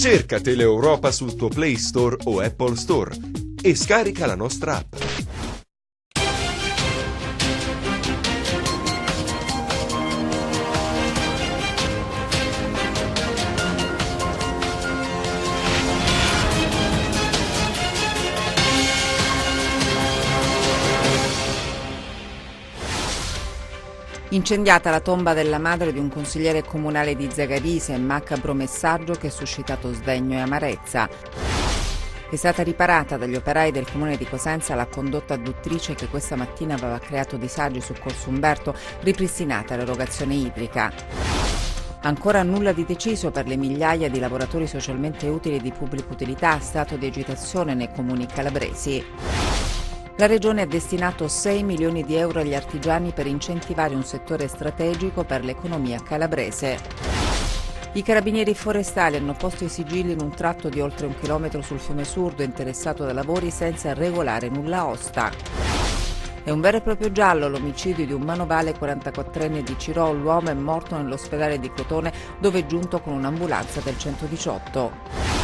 Cerca Teleeuropa sul tuo Play Store o Apple Store e scarica la nostra app. Incendiata la tomba della madre di un consigliere comunale di Zagarise, macabro messaggio che ha suscitato sdegno e amarezza. È stata riparata dagli operai del comune di Cosenza la condotta adduttrice che questa mattina aveva creato disagi su Corso Umberto, ripristinata l'erogazione idrica. Ancora nulla di deciso per le migliaia di lavoratori socialmente utili e di pubblica utilità, stato di agitazione nei comuni calabresi. La Regione ha destinato 6 milioni di euro agli artigiani per incentivare un settore strategico per l'economia calabrese. I carabinieri forestali hanno posto i sigilli in un tratto di oltre 1 chilometro sul fiume Surdo interessato da lavori senza regolare nulla osta. È un vero e proprio giallo l'omicidio di un manovale 44enne di Cirò. L'uomo è morto nell'ospedale di Crotone dove è giunto con un'ambulanza del 118.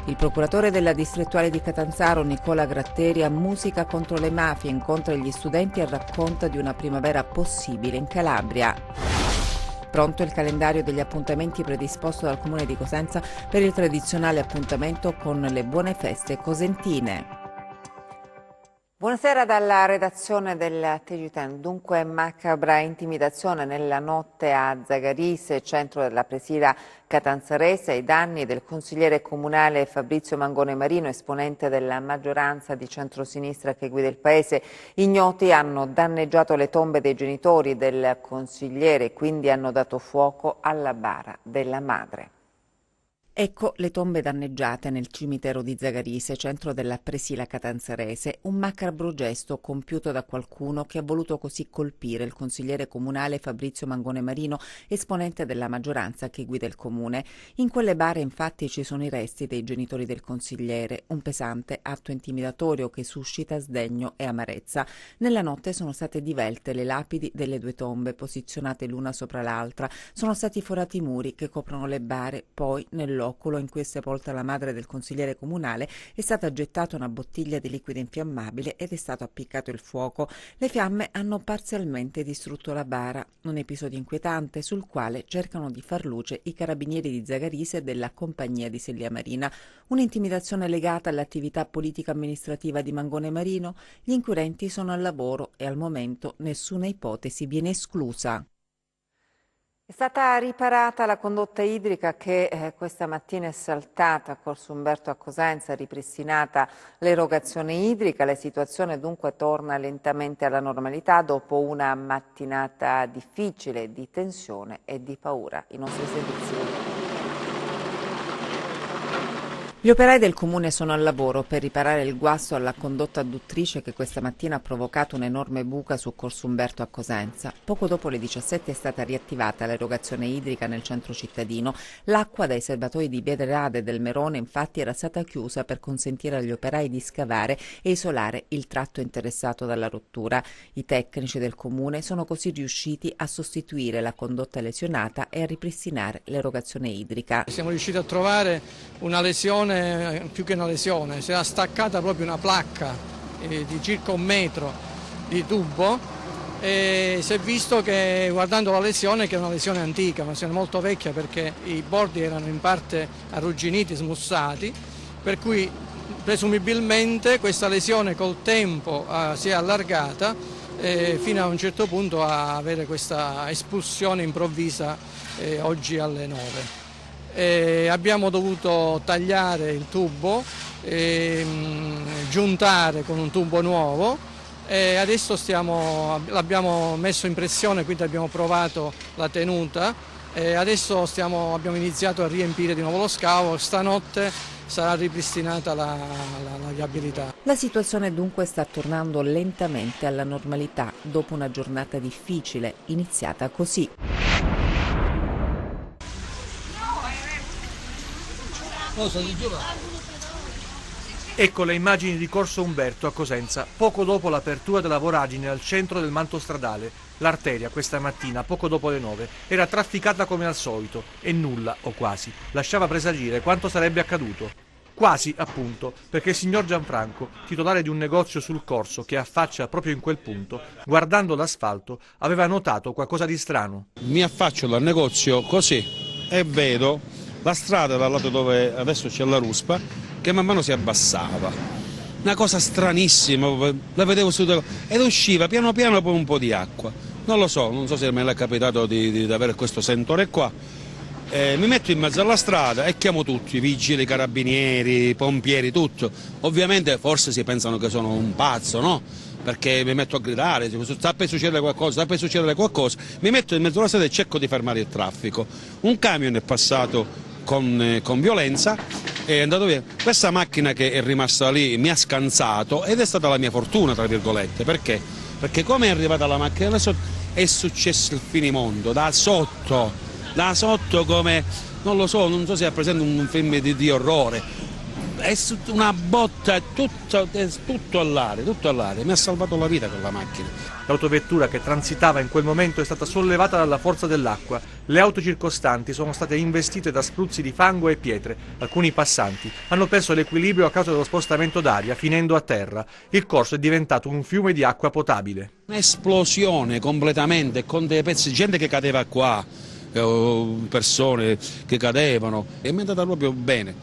Il procuratore della distrettuale di Catanzaro, Nicola Gratteri, musica contro le mafie, incontra gli studenti e racconta di una primavera possibile in Calabria. Pronto il calendario degli appuntamenti predisposto dal Comune di Cosenza per il tradizionale appuntamento con le buone feste cosentine. Buonasera dalla redazione del TG10. Dunque macabra intimidazione nella notte a Zagarise, centro della presìra catanzarese, ai danni del consigliere comunale Fabrizio Mangone Marino, esponente della maggioranza di centrosinistra che guida il paese. Ignoti hanno danneggiato le tombe dei genitori del consigliere, quindi hanno dato fuoco alla bara della madre. Ecco le tombe danneggiate nel cimitero di Zagarise, centro della presìra catanzarese, un macabro gesto compiuto da qualcuno che ha voluto così colpire il consigliere comunale Fabrizio Mangone Marino, esponente della maggioranza che guida il comune. In quelle bare infatti ci sono i resti dei genitori del consigliere, un pesante atto intimidatorio che suscita sdegno e amarezza. Nella notte sono state divelte le lapidi delle 2 tombe, posizionate l'una sopra l'altra. Sono stati forati i muri che coprono le bare, poi nell'ocolo in cui è sepolta la madre del consigliere comunale è stata gettata una bottiglia di liquido infiammabile ed è stato appiccato il fuoco. Le fiamme hanno parzialmente distrutto la bara, un episodio inquietante sul quale cercano di far luce i carabinieri di Zagarise e della compagnia di Sellia Marina. Un'intimidazione legata all'attività politica-amministrativa di Mangone Marino? Gli inquirenti sono al lavoro e al momento nessuna ipotesi viene esclusa. È stata riparata la condotta idrica che questa mattina è saltata a Corso Umberto a Cosenza, ripristinata l'erogazione idrica. La situazione dunque torna lentamente alla normalità dopo una mattinata difficile di tensione e di paura. I nostri servizi. Gli operai del comune sono al lavoro per riparare il guasto alla condotta adduttrice che questa mattina ha provocato un'enorme buca su Corso Umberto a Cosenza. Poco dopo le 17 è stata riattivata l'erogazione idrica nel centro cittadino. L'acqua dai serbatoi di Biedrade del Merone infatti era stata chiusa per consentire agli operai di scavare e isolare il tratto interessato dalla rottura. I tecnici del comune sono così riusciti a sostituire la condotta lesionata e a ripristinare l'erogazione idrica. Siamo riusciti a trovare una lesione, più che una lesione, si era staccata proprio una placca di circa 1 metro di tubo e si è visto che guardando la lesione che è una lesione antica, una lesione molto vecchia perché i bordi erano in parte arrugginiti, smussati, per cui presumibilmente questa lesione col tempo si è allargata fino a un certo punto a avere questa espulsione improvvisa oggi alle 9. Abbiamo dovuto tagliare il tubo, giuntare con un tubo nuovo e adesso l'abbiamo messo in pressione, quindi abbiamo provato la tenuta e adesso abbiamo iniziato a riempire di nuovo lo scavo. Stanotte sarà ripristinata la viabilità. La situazione dunque sta tornando lentamente alla normalità dopo una giornata difficile iniziata così. Ecco le immagini di Corso Umberto a Cosenza, poco dopo l'apertura della voragine al centro del manto stradale. L'arteria questa mattina, poco dopo le 9, era trafficata come al solito e nulla, o quasi, lasciava presagire quanto sarebbe accaduto. Quasi, appunto, perché il signor Gianfranco, titolare di un negozio sul corso che affaccia proprio in quel punto, guardando l'asfalto, aveva notato qualcosa di strano. Mi affaccio dal negozio così e vedo la strada dal lato dove adesso c'è la ruspa che man mano si abbassava. Una cosa stranissima, la vedevo subito ed usciva piano piano poi un po' di acqua. Non so se me l'è capitato di avere questo sentore qua. Mi metto in mezzo alla strada e chiamo tutti, i vigili, i carabinieri, i pompieri, tutto. Ovviamente forse si pensano che sono un pazzo, no? Perché mi metto a gridare, sta per succedere qualcosa, mi metto in mezzo alla strada e cerco di fermare il traffico. Un camion è passato con violenza e è andato via. Questa macchina che è rimasta lì mi ha scansato ed è stata la mia fortuna, tra virgolette. Perché? Perché come è arrivata la macchina adesso è successo il finimondo, da sotto come, non so se è presente un film di orrore, è una botta, tutto all'aria, mi ha salvato la vita quella macchina. L'autovettura che transitava in quel momento è stata sollevata dalla forza dell'acqua, le auto circostanti sono state investite da spruzzi di fango e pietre, alcuni passanti hanno perso l'equilibrio a causa dello spostamento d'aria finendo a terra, il corso è diventato un fiume di acqua potabile. Un'esplosione completamente, con dei pezzi di gente che cadeva qua, persone che cadevano e mi è andata proprio bene,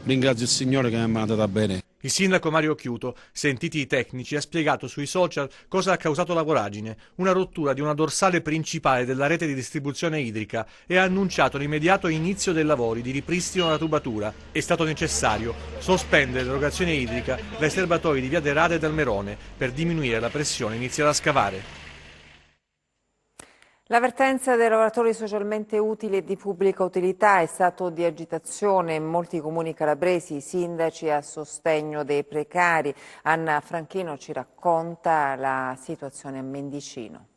ringrazio il Signore che mi è andata bene. Il sindaco Mario Chiuto, sentiti i tecnici, ha spiegato sui social cosa ha causato la voragine, una rottura di una dorsale principale della rete di distribuzione idrica e ha annunciato l'immediato inizio dei lavori di ripristino della tubatura. È stato necessario sospendere l'erogazione idrica dai serbatoi di via De Rade e del Merone per diminuire la pressione e iniziare a scavare. L'avvertenza dei lavoratori socialmente utili e di pubblica utilità è stato di agitazione in molti comuni calabresi, i sindaci a sostegno dei precari. Anna Franchino ci racconta la situazione a Mendicino.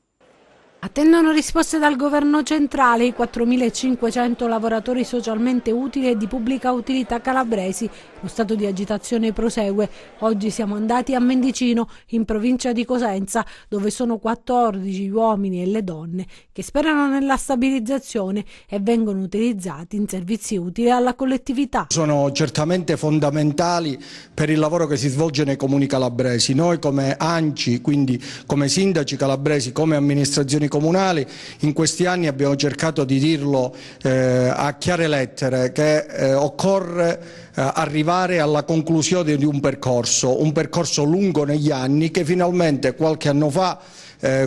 Attendono risposte dal governo centrale i 4.500 lavoratori socialmente utili e di pubblica utilità calabresi. Lo stato di agitazione prosegue. Oggi siamo andati a Mendicino, in provincia di Cosenza, dove sono 14 gli uomini e le donne che sperano nella stabilizzazione e vengono utilizzati in servizi utili alla collettività. Sono certamente fondamentali per il lavoro che si svolge nei comuni calabresi. Noi come ANCI, quindi come sindaci calabresi, come amministrazioni comunali, in questi anni abbiamo cercato di dirlo a chiare lettere che occorre arrivare alla conclusione di un percorso lungo negli anni che finalmente qualche anno fa,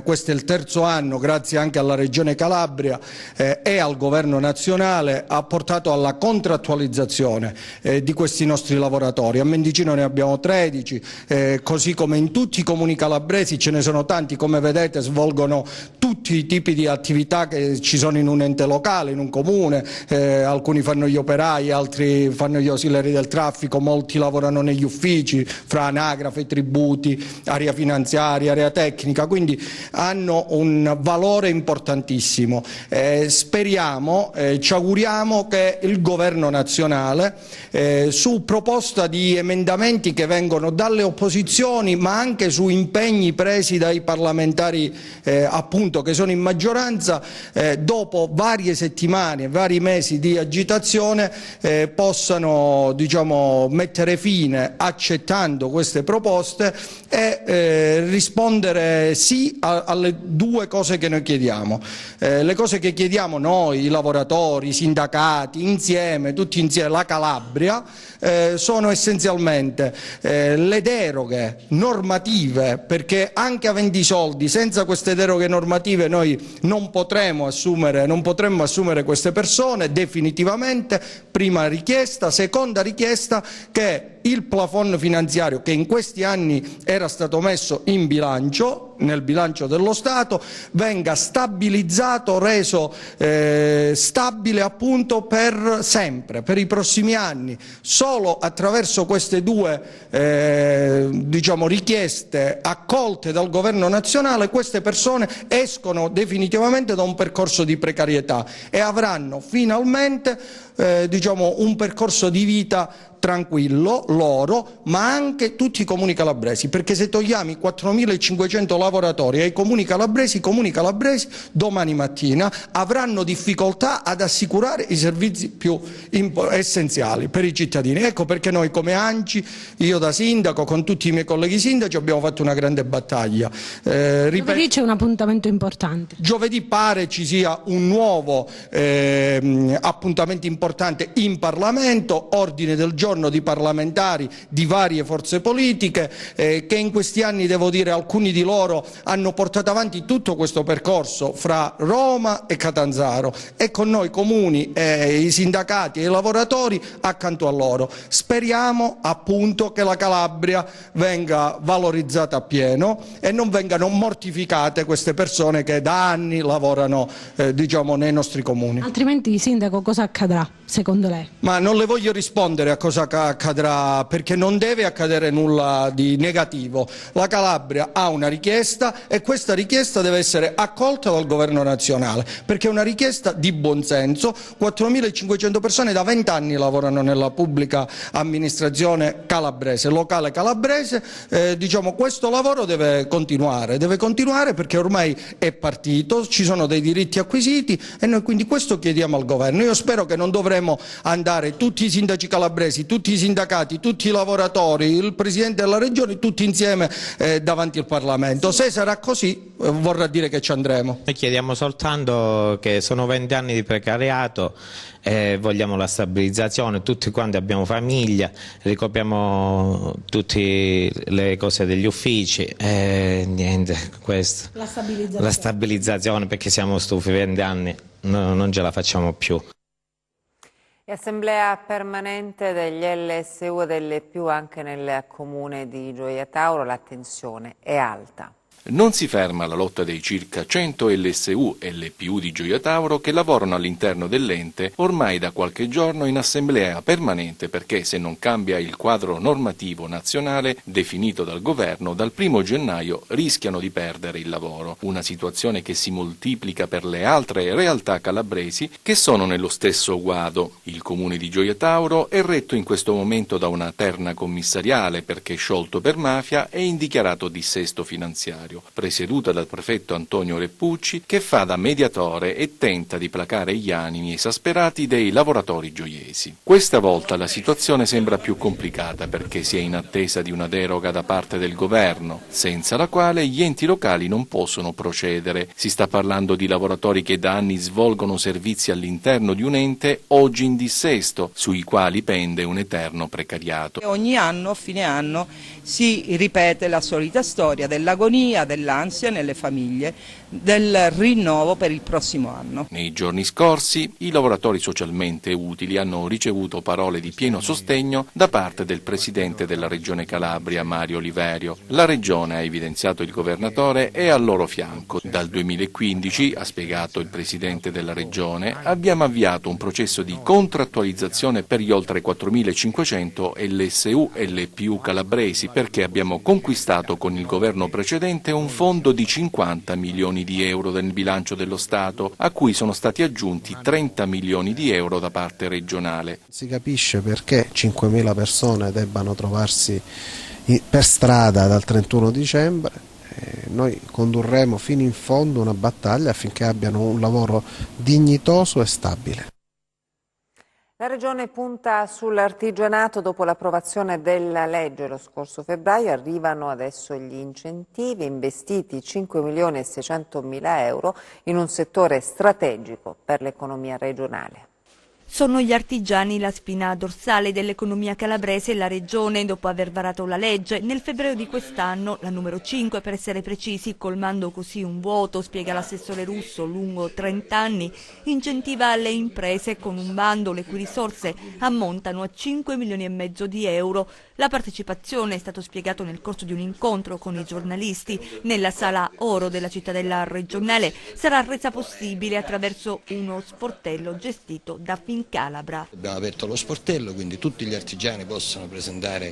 questo è il terzo anno, grazie anche alla Regione Calabria e al Governo nazionale, ha portato alla contrattualizzazione di questi nostri lavoratori. A Mendicino ne abbiamo 13, così come in tutti i comuni calabresi ce ne sono tanti, come vedete svolgono tutti i tipi di attività che ci sono in un ente locale, in un comune, alcuni fanno gli operai, altri fanno gli ausiliari del traffico, molti lavorano negli uffici, fra anagrafe, tributi, area finanziaria, area tecnica, quindi hanno un valore importantissimo. Speriamo, ci auguriamo che il governo nazionale, su proposta di emendamenti che vengono dalle opposizioni, ma anche su impegni presi dai parlamentari appunto che sono in maggioranza, dopo varie settimane, vari mesi di agitazione, possano mettere fine, accettando queste proposte, e rispondere sì alle due cose che noi chiediamo. Le cose che chiediamo noi, i lavoratori, i sindacati, insieme, tutti insieme, la Calabria, sono essenzialmente le deroghe normative, perché anche avendo i soldi, senza queste deroghe normative noi non potremmo assumere queste persone definitivamente. Prima richiesta. Seconda richiesta, che il plafond finanziario che in questi anni era stato messo in bilancio, nel bilancio dello Stato, venga stabilizzato, reso stabile appunto per sempre, per i prossimi anni. Solo attraverso queste due richieste accolte dal governo nazionale queste persone escono definitivamente da un percorso di precarietà e avranno finalmente un percorso di vita tranquillo loro, ma anche tutti i comuni calabresi, perché se togliamo i 4.500 lavoratori ai comuni calabresi, domani mattina avranno difficoltà ad assicurare i servizi più essenziali per i cittadini. Ecco perché noi come ANCI, io da sindaco con tutti i miei colleghi sindaci abbiamo fatto una grande battaglia. Giovedì c'è un appuntamento importante. Giovedì pare ci sia un nuovo appuntamento importante in Parlamento, ordine del giorno di parlamentari di varie forze politiche che in questi anni, devo dire, alcuni di loro hanno portato avanti tutto questo percorso fra Roma e Catanzaro e con noi comuni, i sindacati e i lavoratori accanto a loro. Speriamo appunto che la Calabria venga valorizzata appieno e non vengano mortificate queste persone che da anni lavorano diciamo nei nostri comuni. Altrimenti, sindaco, cosa accadrà secondo lei? Ma non le voglio rispondere a cosa accadrà, perché non deve accadere nulla di negativo. La Calabria ha una richiesta e questa richiesta deve essere accolta dal governo nazionale, perché è una richiesta di buonsenso. 4.500 persone da 20 anni lavorano nella pubblica amministrazione calabrese, locale calabrese. Diciamo, questo lavoro deve continuare perché ormai è partito, ci sono dei diritti acquisiti e noi quindi questo chiediamo al governo. Io spero che non dovremo andare tutti i sindaci calabresi, tutti i sindacati, tutti i lavoratori, il Presidente della Regione, tutti insieme davanti al Parlamento. Se sarà così vorrà dire che ci andremo. Noi chiediamo soltanto che sono 20 anni di precariato, vogliamo la stabilizzazione, tutti quanti abbiamo famiglia, ricopriamo tutte le cose degli uffici, niente, questo. La stabilizzazione, perché siamo stufi, 20 anni, non ce la facciamo più. E assemblea permanente degli LSU e delle PIU anche nel comune di Gioia Tauro, la tensione è alta. Non si ferma la lotta dei circa 100 LSU e LPU di Gioia Tauro che lavorano all'interno dell'ente ormai da qualche giorno in assemblea permanente, perché se non cambia il quadro normativo nazionale definito dal governo, dal 1° gennaio rischiano di perdere il lavoro. Una situazione che si moltiplica per le altre realtà calabresi che sono nello stesso guado. Il comune di Gioia Tauro è retto in questo momento da una terna commissariale perché sciolto per mafia e in dichiarato dissesto finanziario, presieduta dal prefetto Antonio Reppucci, che fa da mediatore e tenta di placare gli animi esasperati dei lavoratori gioiesi. Questa volta la situazione sembra più complicata perché si è in attesa di una deroga da parte del governo, senza la quale gli enti locali non possono procedere. Si sta parlando di lavoratori che da anni svolgono servizi all'interno di un ente oggi in dissesto, sui quali pende un eterno precariato. Ogni anno, a fine anno, si ripete la solita storia dell'agonia, dell'ansia nelle famiglie, del rinnovo per il prossimo anno. Nei giorni scorsi i lavoratori socialmente utili hanno ricevuto parole di pieno sostegno da parte del Presidente della Regione Calabria, Mario Oliverio. La Regione, ha evidenziato il Governatore, è al loro fianco. Dal 2015, ha spiegato il Presidente della Regione, abbiamo avviato un processo di contrattualizzazione per gli oltre 4.500 LSU e LPU calabresi, perché abbiamo conquistato con il governo precedente un fondo di 50 milioni di euro nel bilancio dello Stato, a cui sono stati aggiunti 30 milioni di euro da parte regionale. Si capisce perché 5.000 persone debbano trovarsi per strada dal 31 dicembre. Noi condurremo fino in fondo una battaglia affinché abbiano un lavoro dignitoso e stabile. La Regione punta sull'artigianato. Dopo l'approvazione della legge lo scorso febbraio arrivano adesso gli incentivi, investiti 5.600.000 euro in un settore strategico per l'economia regionale. Sono gli artigiani la spina dorsale dell'economia calabrese e la Regione, dopo aver varato la legge, nel febbraio di quest'anno, la numero 5 per essere precisi, colmando così un vuoto, spiega l'assessore Russo, lungo 30 anni, incentiva le imprese con un bando le cui risorse ammontano a 5 milioni e mezzo di euro. La partecipazione, è stato spiegato nel corso di un incontro con i giornalisti nella sala Oro della cittadella regionale, sarà resa possibile attraverso uno sportello gestito da Fincalabra. Abbiamo aperto lo sportello, quindi tutti gli artigiani possono presentare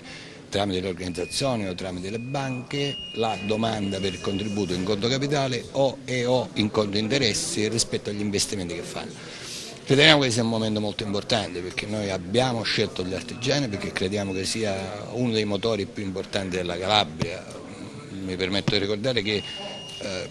tramite le organizzazioni o tramite le banche la domanda per il contributo in conto capitale o in conto interessi rispetto agli investimenti che fanno. Riteniamo che sia un momento molto importante perché noi abbiamo scelto gli artigiani perché crediamo che sia uno dei motori più importanti della Calabria. Mi permetto di ricordare che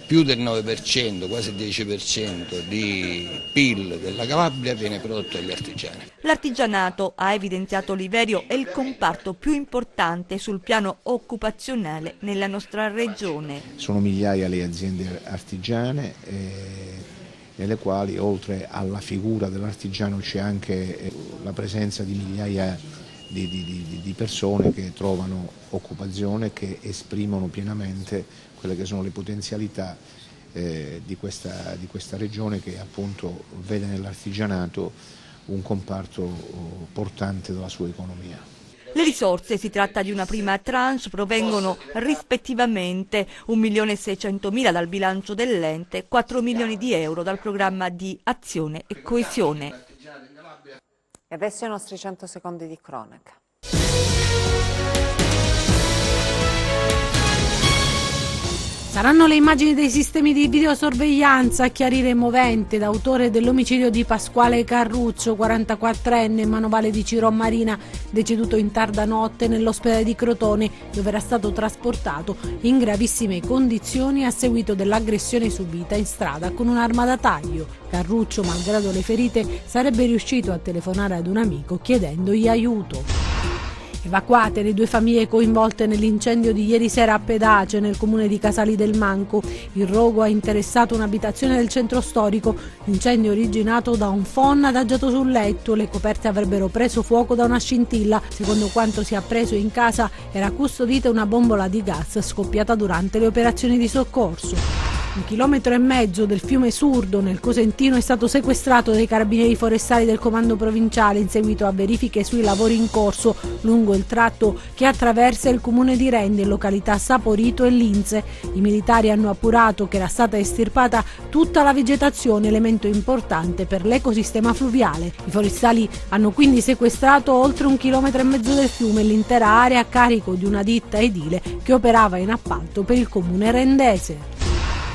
più del 9%, quasi il 10% di PIL della Calabria viene prodotto dagli artigiani. L'artigianato, ha evidenziato Oliverio, è il comparto più importante sul piano occupazionale nella nostra regione. Sono migliaia le aziende artigiane nelle quali oltre alla figura dell'artigiano c'è anche la presenza di migliaia di persone che trovano occupazione, che esprimono pienamente quelle che sono le potenzialità di questa regione che appunto vede nell'artigianato un comparto portante della sua economia. Le risorse, si tratta di una prima tranche, provengono rispettivamente 1.600.000 dal bilancio dell'ente, 4 milioni di euro dal programma di azione e coesione. E adesso i nostri 100 secondi di cronaca. Saranno le immagini dei sistemi di videosorveglianza a chiarire il movente d'autore dell'omicidio di Pasquale Carruccio, 44enne, manovale di Ciro Marina, deceduto in tarda notte nell'ospedale di Crotone, dove era stato trasportato in gravissime condizioni a seguito dell'aggressione subita in strada con un'arma da taglio. Carruccio, malgrado le ferite, sarebbe riuscito a telefonare ad un amico chiedendogli aiuto. Evacuate le 2 famiglie coinvolte nell'incendio di ieri sera a Pedace, nel comune di Casali del Manco. Il rogo ha interessato un'abitazione del centro storico, incendio originato da un phon adagiato sul letto. Le coperte avrebbero preso fuoco da una scintilla. Secondo quanto si è appreso, in casa era custodita una bombola di gas scoppiata durante le operazioni di soccorso. 1,5 chilometri del fiume Surdo nel Cosentino è stato sequestrato dai carabinieri forestali del comando provinciale in seguito a verifiche sui lavori in corso lungo il tratto che attraversa il comune di Rende, località Saporito e Linze. I militari hanno appurato che era stata estirpata tutta la vegetazione, elemento importante per l'ecosistema fluviale. I forestali hanno quindi sequestrato oltre 1,5 chilometri del fiume e l'intera area a carico di una ditta edile che operava in appalto per il comune rendese.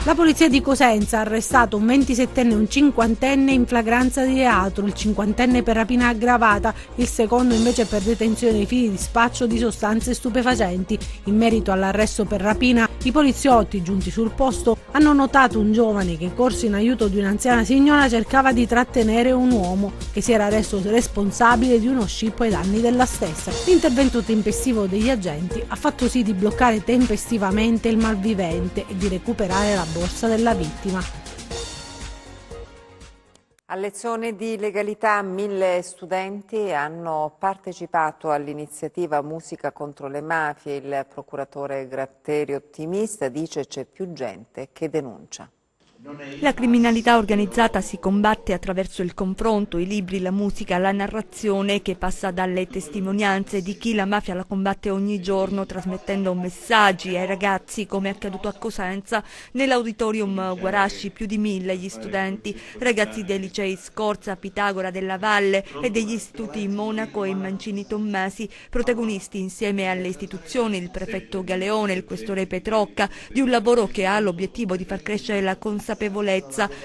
La polizia di Cosenza ha arrestato un 27enne e un 50enne in flagranza di reato, il 50enne per rapina aggravata, il secondo invece per detenzione ai fini di spaccio di sostanze stupefacenti. In merito all'arresto per rapina, i poliziotti giunti sul posto hanno notato un giovane che, corso in aiuto di un'anziana signora, cercava di trattenere un uomo che si era reso responsabile di uno scippo ai danni della stessa. L'intervento tempestivo degli agenti ha fatto sì di bloccare tempestivamente il malvivente e di recuperare la borsa della vittima. A lezione di legalità 1000 studenti hanno partecipato all'iniziativa Musica contro le mafie. Il procuratore Gratteri, ottimista, dice c'è più gente che denuncia. La criminalità organizzata si combatte attraverso il confronto, i libri, la musica, la narrazione che passa dalle testimonianze di chi la mafia la combatte ogni giorno, trasmettendo messaggi ai ragazzi, come è accaduto a Cosenza. Nell'auditorium Guarasci più di 1000 gli studenti, ragazzi dei licei Scorza, Pitagora della Valle e degli istituti Monaco e Mancini Tommasi, protagonisti insieme alle istituzioni, il prefetto Galeone, il questore Petrocca, di un lavoro che ha l'obiettivo di far crescere la consapevolezza,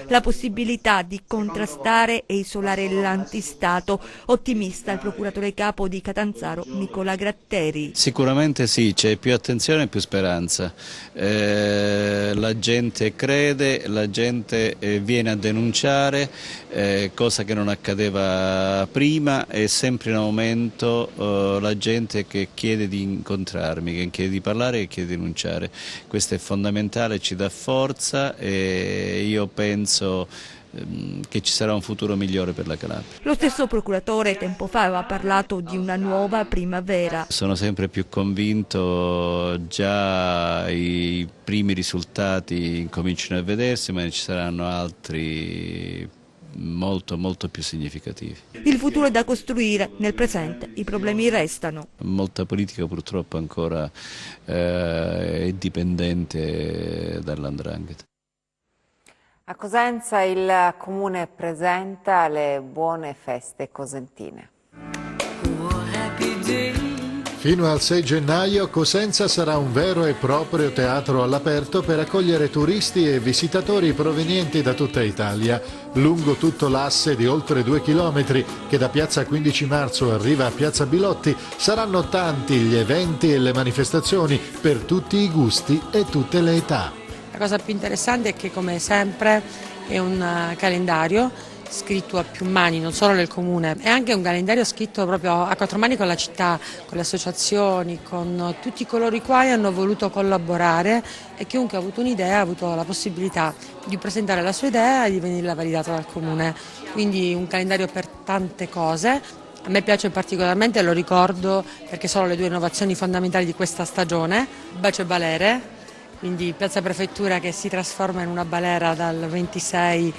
la possibilità di contrastare e isolare l'antistato. Ottimista il procuratore capo di Catanzaro Nicola Gratteri. Sicuramente sì, c'è più attenzione e più speranza. La gente crede, la gente viene a denunciare, cosa che non accadeva prima. È sempre in aumento la gente che chiede di incontrarmi, che chiede di parlare e che chiede di denunciare. Questo è fondamentale, ci dà forza e io penso che ci sarà un futuro migliore per la Calabria. Lo stesso procuratore tempo fa aveva parlato di una nuova primavera. Sono sempre più convinto, già i primi risultati cominciano a vedersi, ma ci saranno altri molto più significativi. Il futuro è da costruire, nel presente i problemi restano. Molta politica purtroppo ancora è dipendente dall''ndrangheta. A Cosenza il comune presenta le buone feste cosentine. Fino al 6 gennaio Cosenza sarà un vero e proprio teatro all'aperto per accogliere turisti e visitatori provenienti da tutta Italia. Lungo tutto l'asse di oltre 2 chilometri, che da piazza 15 marzo arriva a piazza Bilotti, saranno tanti gli eventi e le manifestazioni per tutti i gusti e tutte le età. La cosa più interessante è che, come sempre, è un calendario scritto a più mani, non solo del comune, è anche un calendario scritto proprio a 4 mani con la città, con le associazioni, con tutti coloro i quali hanno voluto collaborare, e chiunque ha avuto un'idea ha avuto la possibilità di presentare la sua idea e di venirla validata dal comune. Quindi un calendario per tante cose. A me piace particolarmente, lo ricordo perché sono le 2 innovazioni fondamentali di questa stagione: Bacio e Balere, quindi Piazza Prefettura che si trasforma in una balera dal 26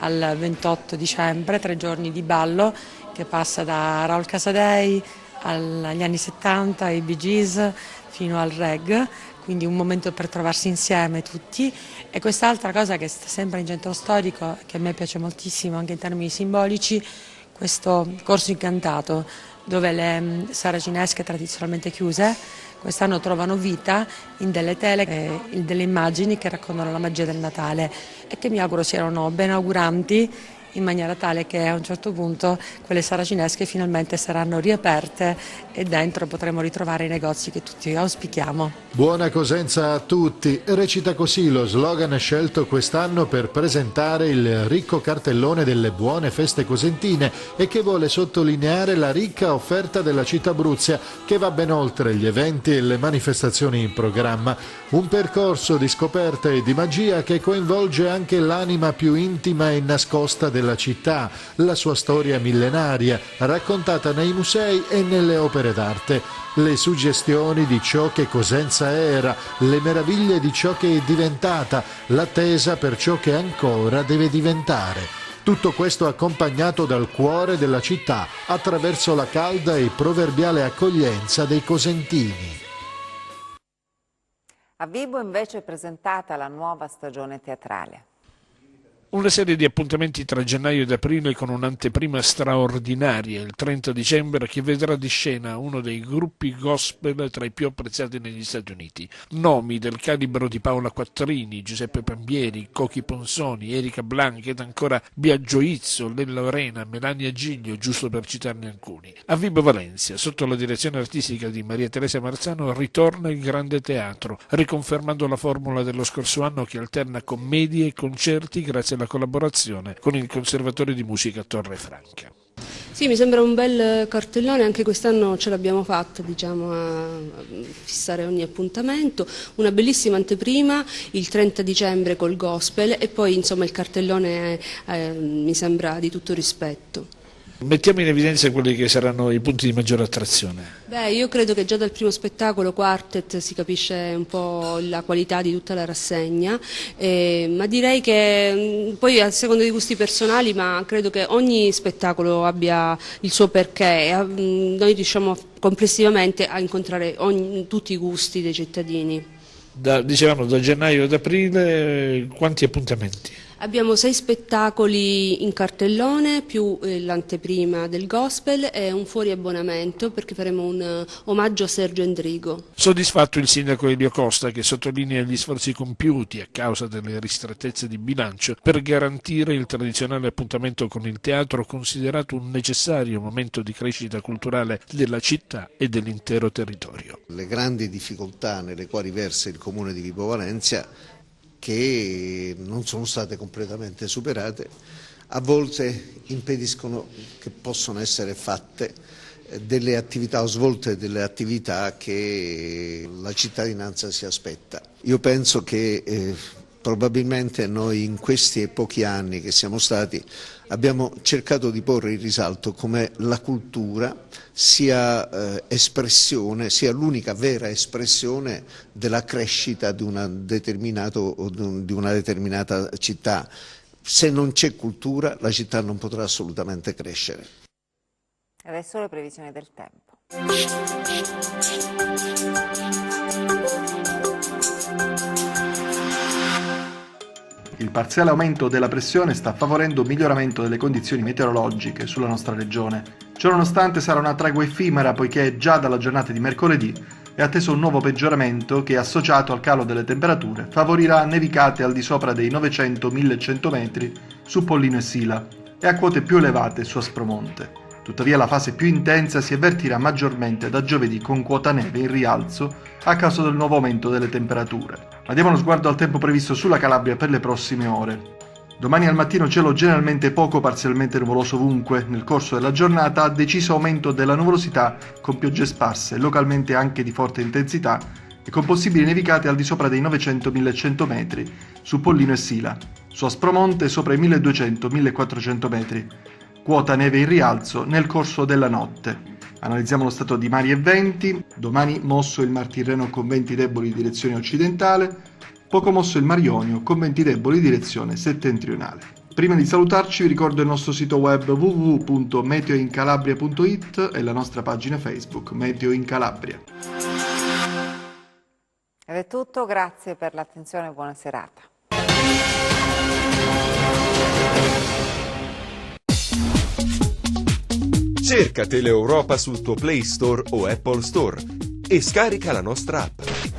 al 28 dicembre, 3 giorni di ballo che passa da Raul Casadei agli anni 70, ai Bee Gees fino al reggae, quindi un momento per trovarsi insieme tutti. E quest'altra cosa che sta sempre in centro storico, che a me piace moltissimo anche in termini simbolici, questo corso incantato dove le saracinesche tradizionalmente chiuse quest'anno trovano vita in delle tele e delle immagini che raccontano la magia del Natale e che mi auguro siano ben auguranti, in maniera tale che a un certo punto quelle saracinesche finalmente saranno riaperte e dentro potremo ritrovare i negozi che tutti auspichiamo. Buona Cosenza a tutti, recita così lo slogan scelto quest'anno per presentare il ricco cartellone delle buone feste cosentine e che vuole sottolineare la ricca offerta della città Abruzia, che va ben oltre gli eventi e le manifestazioni in programma. Un percorso di scoperta e di magia che coinvolge anche l'anima più intima e nascosta della città, la sua storia millenaria, raccontata nei musei e nelle opere d'arte, le suggestioni di ciò che Cosenza era, le meraviglie di ciò che è diventata, l'attesa per ciò che ancora deve diventare. Tutto questo accompagnato dal cuore della città, attraverso la calda e proverbiale accoglienza dei cosentini. A Vibo invece è presentata la nuova stagione teatrale. Una serie di appuntamenti tra gennaio ed aprile con un'anteprima straordinaria il 30 dicembre che vedrà di scena uno dei gruppi gospel tra i più apprezzati negli Stati Uniti. Nomi del calibro di Paola Quattrini, Giuseppe Pambieri, Cochi Ponsoni, Erika Blanchi ed ancora Biagio Izzo, Lella Orena, Melania Giglio, giusto per citarne alcuni. A Vibo Valencia, sotto la direzione artistica di Maria Teresa Marzano, ritorna il Grande Teatro, riconfermando la formula dello scorso anno che alterna commedie e concerti grazie alla collaborazione con il Conservatorio di Musica Torrefranca. Sì, mi sembra un bel cartellone, anche quest'anno ce l'abbiamo fatta, diciamo, a fissare ogni appuntamento, una bellissima anteprima il 30 dicembre col gospel e poi insomma il cartellone mi sembra di tutto rispetto. Mettiamo in evidenza quelli che saranno i punti di maggiore attrazione. Beh, io credo che già dal primo spettacolo, Quartet, si capisce un po' la qualità di tutta la rassegna, ma direi che poi a seconda dei gusti personali, ma credo che ogni spettacolo abbia il suo perché. Noi riusciamo complessivamente a incontrare tutti i gusti dei cittadini. Dicevamo da gennaio ad aprile, quanti appuntamenti? Abbiamo 6 spettacoli in cartellone più l'anteprima del gospel e un fuori abbonamento perché faremo un omaggio a Sergio Endrigo. Soddisfatto il sindaco Elio Costa che sottolinea gli sforzi compiuti a causa delle ristrettezze di bilancio per garantire il tradizionale appuntamento con il teatro, considerato un necessario momento di crescita culturale della città e dell'intero territorio. Le grandi difficoltà nelle quali versa il comune di Vibo Valencia, che non sono state completamente superate, a volte impediscono che possano essere fatte delle attività o svolte delle attività che la cittadinanza si aspetta. Io penso che probabilmente noi in questi pochi anni che siamo stati abbiamo cercato di porre in risalto come la cultura sia espressione, sia l'unica vera espressione della crescita di una determinata città. Se non c'è cultura, la città non potrà assolutamente crescere. Adesso le previsioni del tempo. Il parziale aumento della pressione sta favorendo un miglioramento delle condizioni meteorologiche sulla nostra regione. Ciononostante sarà una tregua effimera, poiché già dalla giornata di mercoledì è atteso un nuovo peggioramento che, associato al calo delle temperature, favorirà nevicate al di sopra dei 900-1100 metri su Pollino e Sila e a quote più elevate su Aspromonte. Tuttavia la fase più intensa si avvertirà maggiormente da giovedì, con quota neve in rialzo a causa del nuovo aumento delle temperature. Ma diamo uno sguardo al tempo previsto sulla Calabria per le prossime ore. Domani al mattino cielo generalmente poco parzialmente nuvoloso ovunque. Nel corso della giornata deciso aumento della nuvolosità con piogge sparse, localmente anche di forte intensità e con possibili nevicate al di sopra dei 900-1100 metri su Pollino e Sila, su Aspromonte sopra i 1200-1400 metri. Quota neve in rialzo nel corso della notte. Analizziamo lo stato di mari e venti. Domani mosso il Mar Tirreno con venti deboli in direzione occidentale, poco mosso il Mar Ionio con venti deboli in direzione settentrionale. Prima di salutarci vi ricordo il nostro sito web www.meteoincalabria.it e la nostra pagina Facebook Meteo in Calabria. Ed è tutto, grazie per l'attenzione e buona serata. Cerca Teleeuropa sul tuo Play Store o Apple Store e scarica la nostra app.